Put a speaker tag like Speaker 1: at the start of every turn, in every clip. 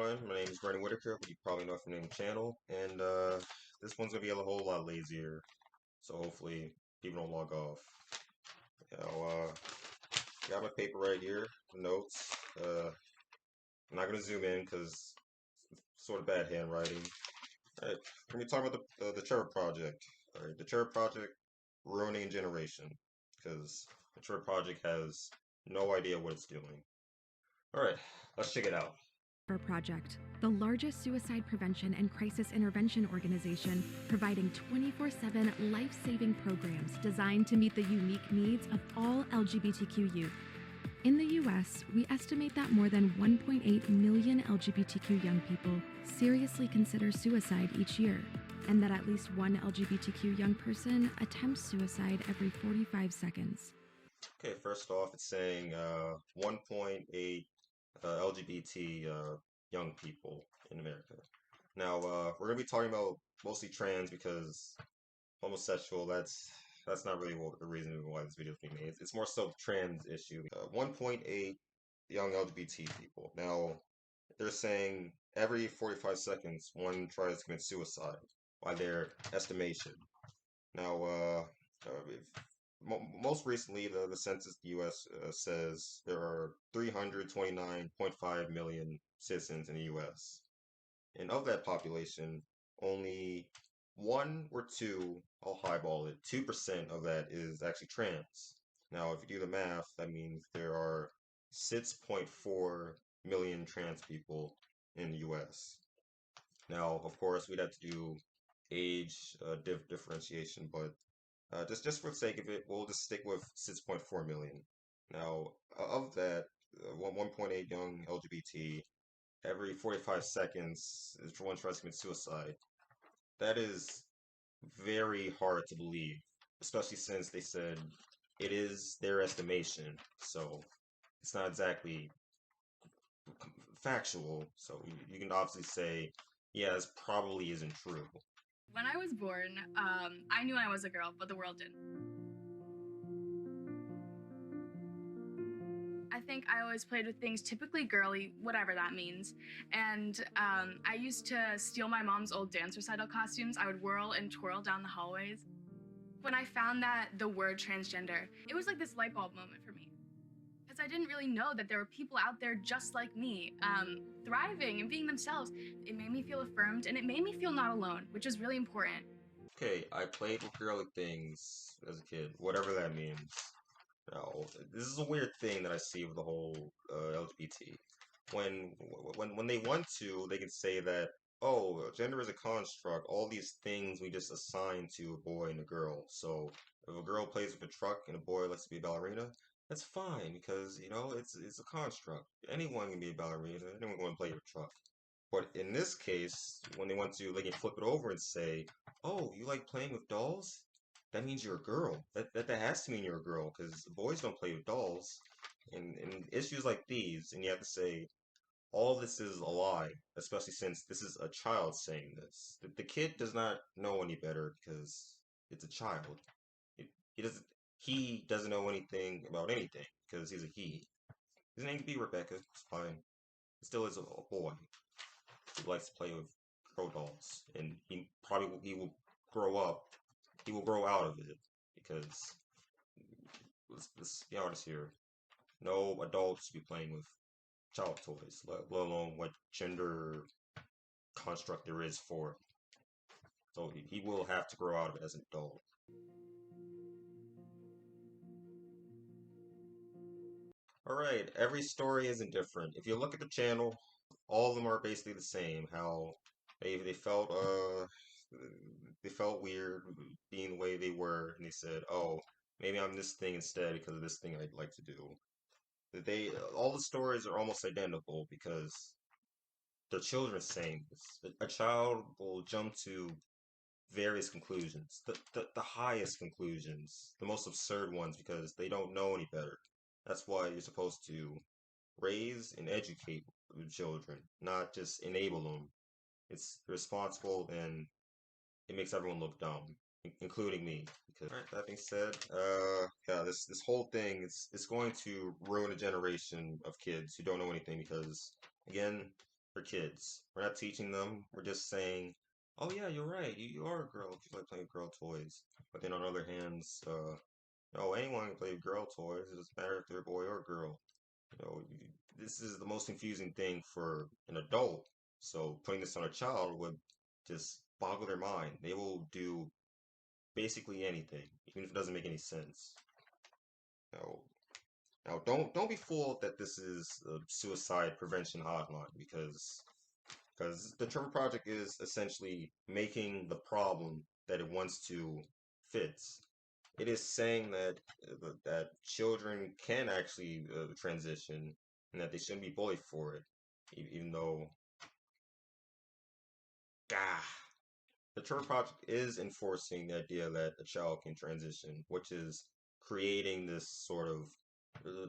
Speaker 1: everyone, my name is Brandon Whitaker, but you probably know from the name of the channel, and this one's going to be a whole lot lazier, so hopefully people don't log off. Got my paper right here, notes. I'm not going to zoom in because it's sort of bad handwriting. Alright, we're going to be talking about the Trevor Project. Alright, the Trevor Project ruining a generation, because the Trevor Project has no idea what it's doing. Alright, let's check it out.
Speaker 2: Project, the largest suicide prevention and crisis intervention organization, providing 24/7 life-saving programs designed to meet the unique needs of all LGBTQ youth. In the U.S., we estimate that more than 1.8 million LGBTQ young people seriously consider suicide each year, and that at least one LGBTQ young person attempts suicide every 45 seconds.
Speaker 1: Okay, first off, it's saying 1.8 LGBT young people in America. Now, we're gonna be talking about mostly trans because homosexual, that's not really the reason why this video is being made. It's more so the trans issue. 1.8 young LGBT people. Now, they're saying every 45 seconds one tries to commit suicide by their estimation. Now, most recently, the census in the U.S. Says there are 329.5 million citizens in the U.S. And of that population, only 1 or 2, I'll highball it, 2% of that is actually trans. Now, if you do the math, that means there are 6.4 million trans people in the U.S. Now, of course, we'd have to do age differentiation, but just for the sake of it, we'll just stick with 6.4 million. Now, of that, 1.8 young LGBT, every 45 seconds, one tries to commit suicide. That is very hard to believe, especially since they said it is their estimation, so it's not exactly factual. So you can obviously say, yeah, this probably isn't true.
Speaker 3: When I was born, I knew I was a girl, but the world didn't. I think I always played with things typically girly, whatever that means. And I used to steal my mom's old dance recital costumes. I would whirl and twirl down the hallways. When I found that the word transgender, it was like this light bulb moment for me. Because I didn't really know that there were people out there just like me, thriving and being themselves. It made me feel affirmed, and it made me feel not alone, which is really important.
Speaker 1: Okay, I played with girly things as a kid, whatever that means. Now, this is a weird thing that I see with the whole LGBT. When they want to, they can say that, oh, gender is a construct. All these things we just assign to a boy and a girl. So if a girl plays with a truck and a boy likes to be a ballerina, that's fine because it's a construct. Anyone can be a ballerina. Anyone can play with a truck. But in this case, when they want to, they can flip it over and say, "Oh, you like playing with dolls? That means you're a girl. That has to mean you're a girl because boys don't play with dolls." And issues like these, and you have to say all this is a lie, especially since this is a child saying this. The kid does not know any better because it's a child. It, he doesn't know anything about anything because he's a he. His name could be Rebecca. It's fine. He still is a boy who likes to play with girl dolls, and he will grow up. He will grow out of it because let's be honest here. No adult should be playing with child toys, let alone what gender construct there is for it. So he will have to grow out of it as an adult. Alright, every story isn't different. If you look at the channel, all of them are basically the same. How they felt weird being the way they were, and they said, "Oh, maybe I'm this thing instead because of this thing I'd like to do." They all the stories are almost identical because the children saying this. A child will jump to various conclusions, the highest conclusions, the most absurd ones because they don't know any better. That's why you're supposed to raise and educate children, not just enable them. It's responsible and it makes everyone look dumb, including me. Because alright, that being said, yeah, this whole thing is going to ruin a generation of kids who don't know anything because again, for kids. We're not teaching them. We're just saying, "Oh yeah, you're right. You are a girl if you like playing with girl toys." But then on the other hands, no, anyone can play with girl toys. It doesn't matter if they're a boy or a girl. This is the most confusing thing for an adult. So putting this on a child would just boggle their mind. They will do basically anything, even if it doesn't make any sense. Now, don't be fooled that this is a suicide prevention hotline because the Trevor Project is essentially making the problem that it wants to fix. It is saying that children can actually transition and that they shouldn't be bullied for it, even though, ah, the Trevor Project is enforcing the idea that a child can transition, which is creating this sort of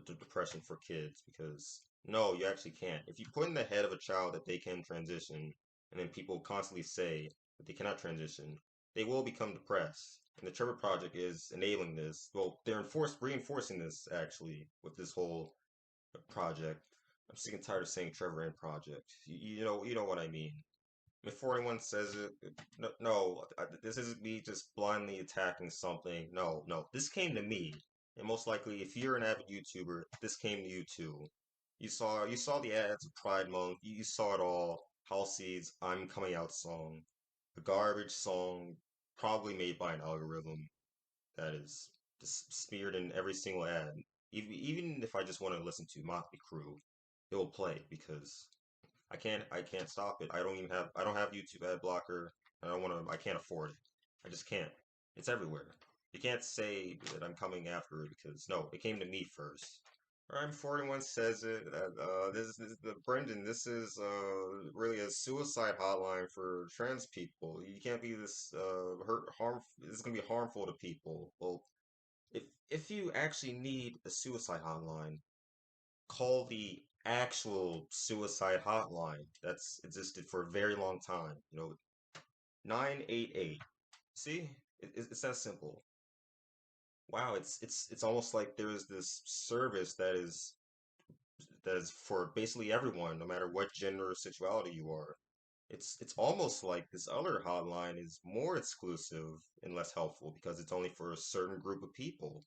Speaker 1: depression for kids because no, you actually can't. If you put in the head of a child that they can transition, and then people constantly say that they cannot transition, they will become depressed. And the Trevor Project is enabling this. Well, they're reinforcing this actually with this whole project. I'm sick and tired of saying Trevor and Project. You know what I mean. Before anyone says it, no, no, this isn't me just blindly attacking something. No, no, this came to me, and most likely, if you're an avid YouTuber, this came to you too. You saw the ads of Pride Month. You saw it all. Halsey's "I'm Coming Out" song, a garbage song, probably made by an algorithm that is just smeared in every single ad. Even if I just want to listen to Motley Crue, it will play because I can't stop it. I don't have YouTube ad blocker. I can't afford it. I just can't. It's everywhere. You can't say that I'm coming after it because no, it came to me first. Alright, before anyone says it, this the Brendan. This is really a suicide hotline for trans people. You can't be this This is gonna be harmful to people. Well, if you actually need a suicide hotline, call the actual suicide hotline that's existed for a very long time. 988. See, it's that simple. Wow, it's almost like there's this service that is for basically everyone, no matter what gender or sexuality you are. It's almost like this other hotline is more exclusive and less helpful because it's only for a certain group of people.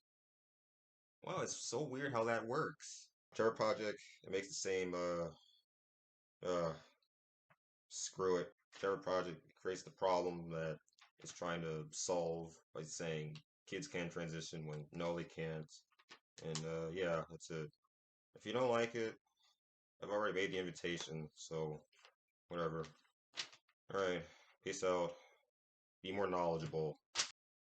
Speaker 1: Wow, it's so weird how that works. Terror Project, it makes the same uh screw it. Terror Project creates the problem that it's trying to solve by saying kids can transition when no, they can't. And yeah, that's it. If you don't like it, I've already made the invitation, so whatever. All right, peace out. Be more knowledgeable.